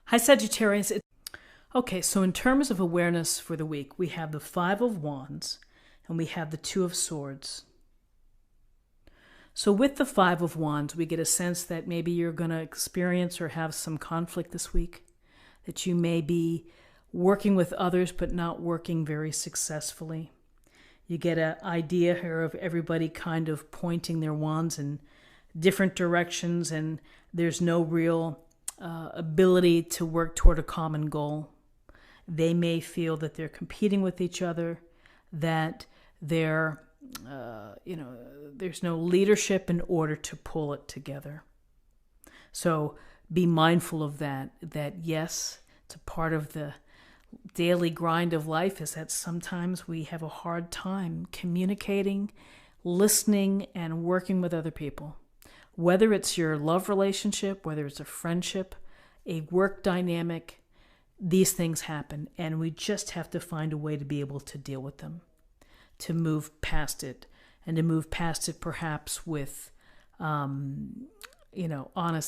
Hi, Sagittarius. Okay, so in terms of awareness for the week, we have the Five of Wands and we have the Two of Swords. So with the Five of Wands, we get a sense that maybe you're going to experience or have some conflict this week, that you may be working with others but not working very successfully. You get an idea here of everybody kind of pointing their wands in different directions, and there's no real ability to work toward a common goal. They may feel that they're competing with each other, that there's no leadership in order to pull it together. So be mindful of that yes, it's a part of the daily grind of life, is that sometimes we have a hard time communicating, listening, and working with other people. Whether it's your love relationship, whether it's a friendship, a work dynamic, these things happen, and we just have to find a way to be able to deal with them, to move past it, and to move past it perhaps with, honest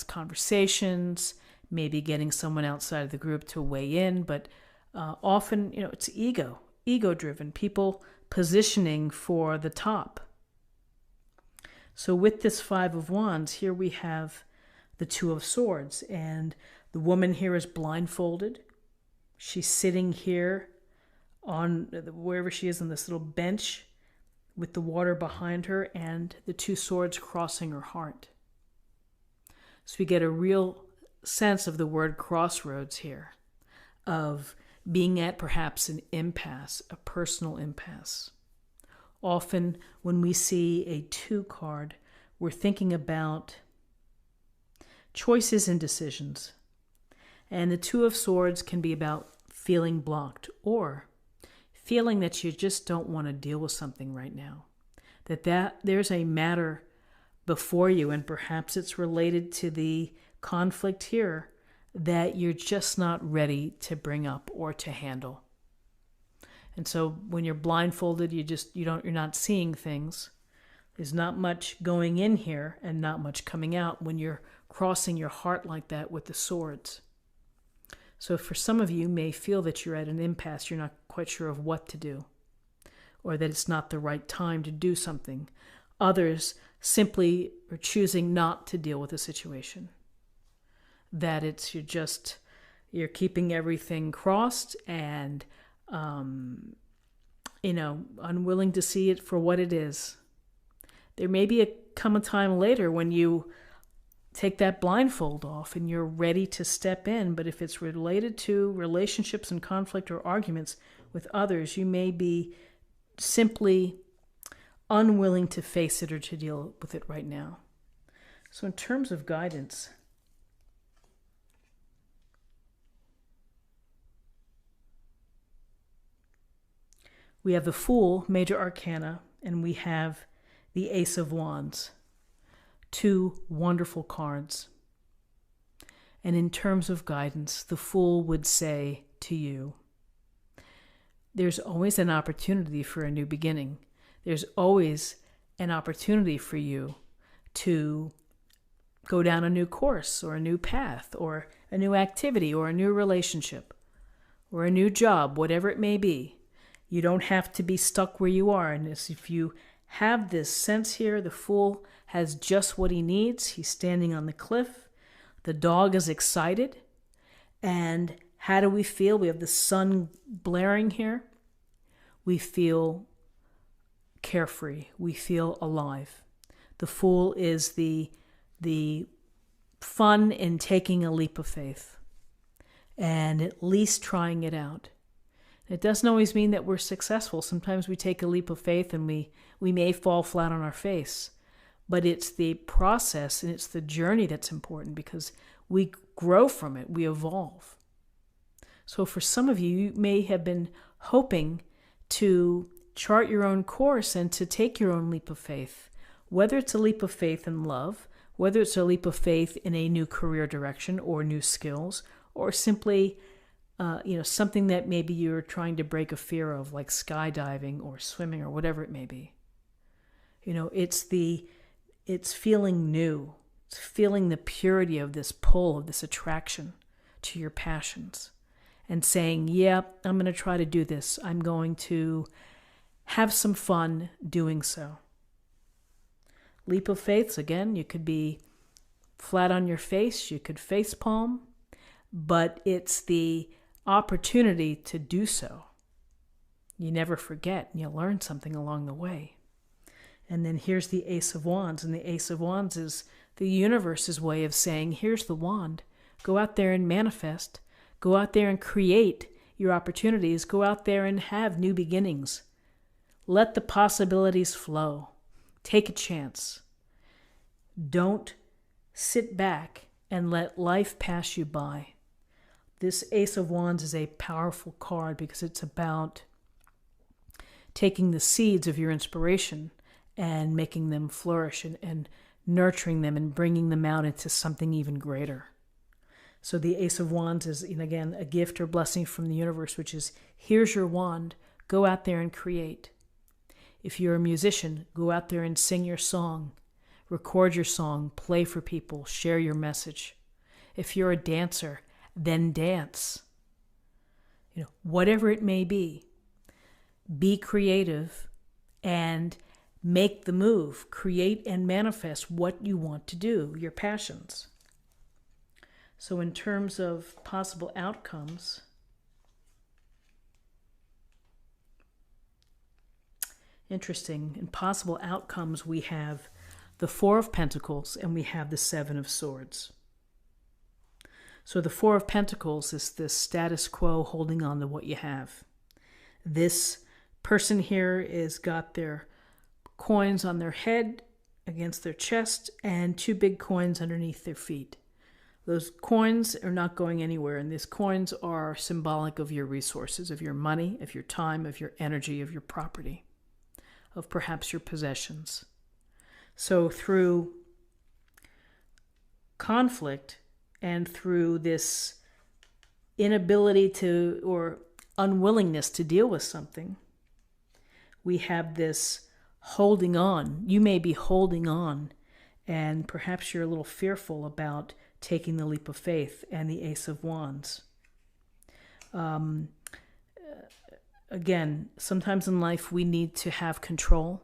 conversations, maybe getting someone outside of the group to weigh in, but often, it's ego-driven, people positioning for the top. So with this Five of Wands, here we have the Two of Swords, and the woman here is blindfolded. She's sitting here on wherever she is on this little bench with the water behind her and the two swords crossing her heart. So we get a real sense of the word crossroads here, of being at perhaps an impasse, a personal impasse. Often when we see a 2 card, we're thinking about choices and decisions. And the Two of Swords can be about feeling blocked or feeling that you just don't want to deal with something right now. That there's a matter before you, and perhaps it's related to the conflict here, that you're just not ready to bring up or to handle. And so when you're blindfolded, you're not seeing things. There's not much going in here and not much coming out when you're crossing your heart like that with the swords. So for some of you may feel that you're at an impasse, you're not quite sure of what to do, or that it's not the right time to do something. Others simply are choosing not to deal with the situation. That you're keeping everything crossed and unwilling to see it for what it is. There may come a time later when you take that blindfold off and you're ready to step in, but if it's related to relationships and conflict or arguments with others, you may be simply unwilling to face it or to deal with it right now. So in terms of guidance, we have the Fool, Major Arcana, and we have the Ace of Wands. 2 wonderful cards. And in terms of guidance, the Fool would say to you, there's always an opportunity for a new beginning. There's always an opportunity for you to go down a new course or a new path or a new activity or a new relationship or a new job, whatever it may be. You don't have to be stuck where you are. And if you have this sense here, the Fool has just what he needs. He's standing on the cliff. The dog is excited. And how do we feel? We have the sun blaring here. We feel carefree. We feel alive. The Fool is the fun in taking a leap of faith and at least trying it out. It doesn't always mean that we're successful. Sometimes we take a leap of faith and we may fall flat on our face. But it's the process and it's the journey that's important, because we grow from it, we evolve. So for some of you, you may have been hoping to chart your own course and to take your own leap of faith, whether it's a leap of faith in love, whether it's a leap of faith in a new career direction or new skills, or simply something that maybe you're trying to break a fear of, like skydiving or swimming or whatever it may be. It's feeling new. It's feeling the purity of this pull, of this attraction to your passions and saying, yeah, I'm going to try to do this. I'm going to have some fun doing so. Leap of faith, again, you could be flat on your face, you could face palm, but it's the opportunity to do so. You never forget, and you learn something along the way. And then here's the Ace of Wands, and the Ace of Wands is the universe's way of saying, here's the wand. Go out there and manifest. Go out there and create your opportunities. Go out there and have new beginnings. Let the possibilities flow. Take a chance. Don't sit back and let life pass you by. This Ace of Wands is a powerful card because it's about taking the seeds of your inspiration and making them flourish and nurturing them and bringing them out into something even greater. So the Ace of Wands is, again, a gift or blessing from the universe, which is, here's your wand, go out there and create. If you're a musician, go out there and sing your song, record your song, play for people, share your message. If you're a dancer, then dance. Whatever it may be creative and make the move. Create and manifest what you want to do, your passions. So in terms of possible outcomes, interesting, in possible outcomes we have the Four of Pentacles and we have the Seven of Swords. So the Four of Pentacles is this status quo, holding on to what you have. This person here is got their coins on their head against their chest and two big coins underneath their feet. Those coins are not going anywhere, and these coins are symbolic of your resources, of your money, of your time, of your energy, of your property, of perhaps your possessions. So through conflict and through this inability to, or unwillingness to deal with something, we have this holding on. You may be holding on, and perhaps you're a little fearful about taking the leap of faith, and the Ace of Wands. Again, sometimes in life we need to have control.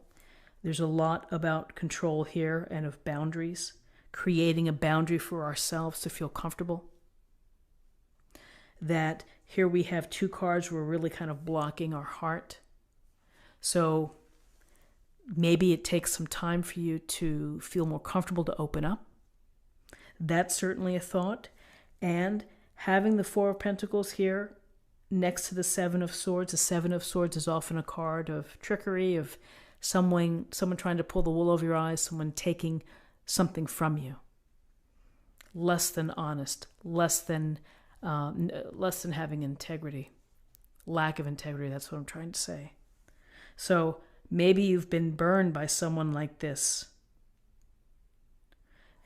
There's a lot about control here and of boundaries, creating a boundary for ourselves to feel comfortable. That here we have two cards we're really kind of blocking our heart. So maybe it takes some time for you to feel more comfortable to open up. That's certainly a thought. And having the Four of Pentacles here next to the Seven of Swords. The Seven of Swords is often a card of trickery, of someone trying to pull the wool over your eyes, someone taking something from you. Less than honest, less than having integrity. Lack of integrity, that's what I'm trying to say. So maybe you've been burned by someone like this,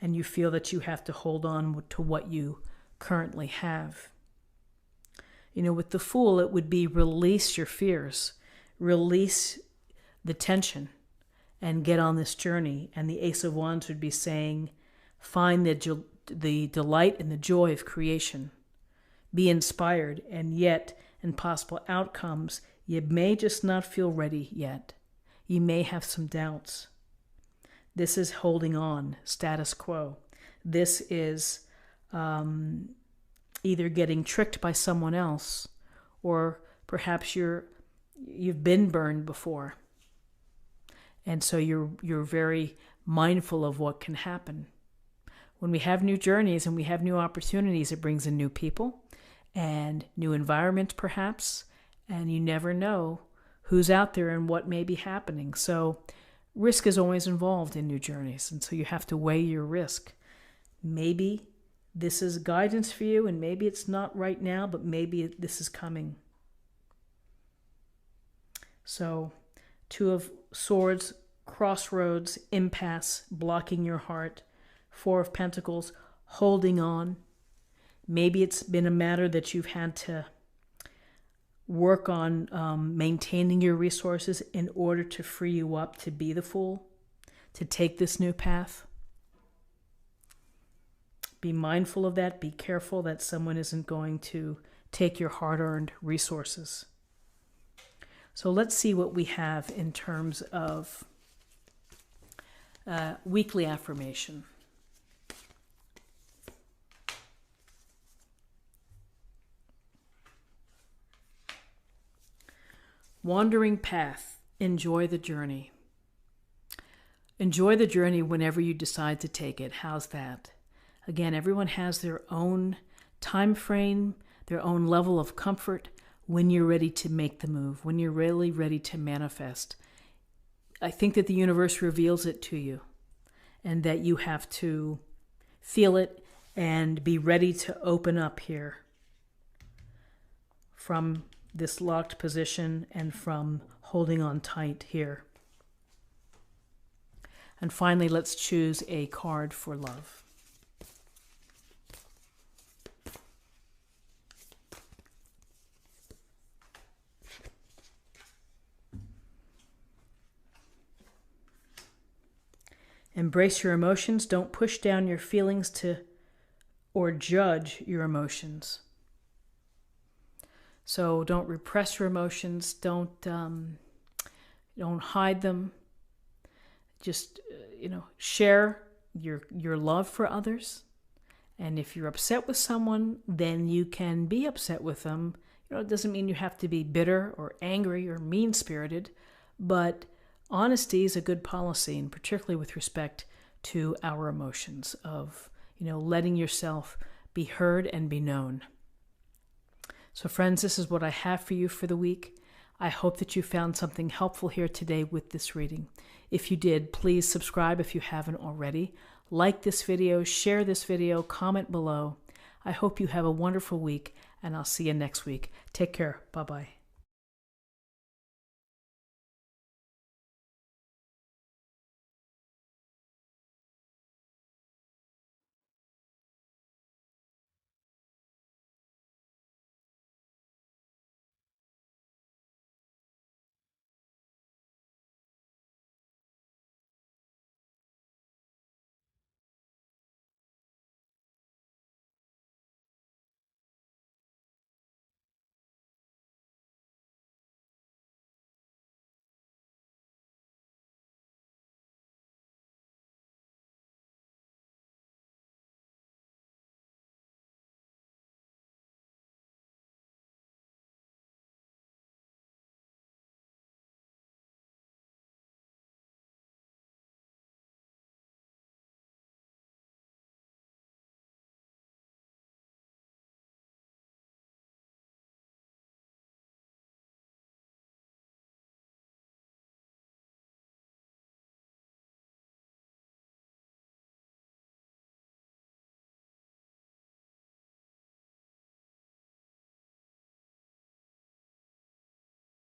and you feel that you have to hold on to what you currently have. With the Fool, it would be release your fears, release the tension, and get on this journey. And the Ace of Wands would be saying, find the delight and the joy of creation. Be inspired, and yet, in possible outcomes, you may just not feel ready yet. You may have some doubts. This is holding on, status quo. This is either getting tricked by someone else, or perhaps you've been burned before. And so you're very mindful of what can happen. When we have new journeys and we have new opportunities, it brings in new people and new environments perhaps, and you never know who's out there and what may be happening. So risk is always involved in new journeys, and so you have to weigh your risk. Maybe this is guidance for you, and maybe it's not right now, but maybe this is coming. So, Two of Swords, crossroads, impasse, blocking your heart. Four of Pentacles, holding on. Maybe it's been a matter that you've had to work on maintaining your resources in order to free you up to be the Fool, to take this new path. be mindful of that. Be careful that someone isn't going to take your hard-earned resources. So let's see what we have in terms of weekly affirmation. Wandering path, enjoy the journey. Enjoy the journey whenever you decide to take it. How's that? Again, everyone has their own time frame, their own level of comfort when you're ready to make the move, when you're really ready to manifest. I think that the universe reveals it to you and that you have to feel it and be ready to open up here from this locked position and from holding on tight here. And finally, let's choose a card for love. Embrace your emotions. Don't push down your feelings or judge your emotions. So don't repress your emotions. Don't hide them. Just share your love for others. And if you're upset with someone, then you can be upset with them. It doesn't mean you have to be bitter or angry or mean-spirited, but honesty is a good policy, and particularly with respect to our emotions of, letting yourself be heard and be known. So friends, this is what I have for you for the week. I hope that you found something helpful here today with this reading. If you did, please subscribe if you haven't already. Like this video, share this video, comment below. I hope you have a wonderful week, and I'll see you next week. Take care. Bye-bye.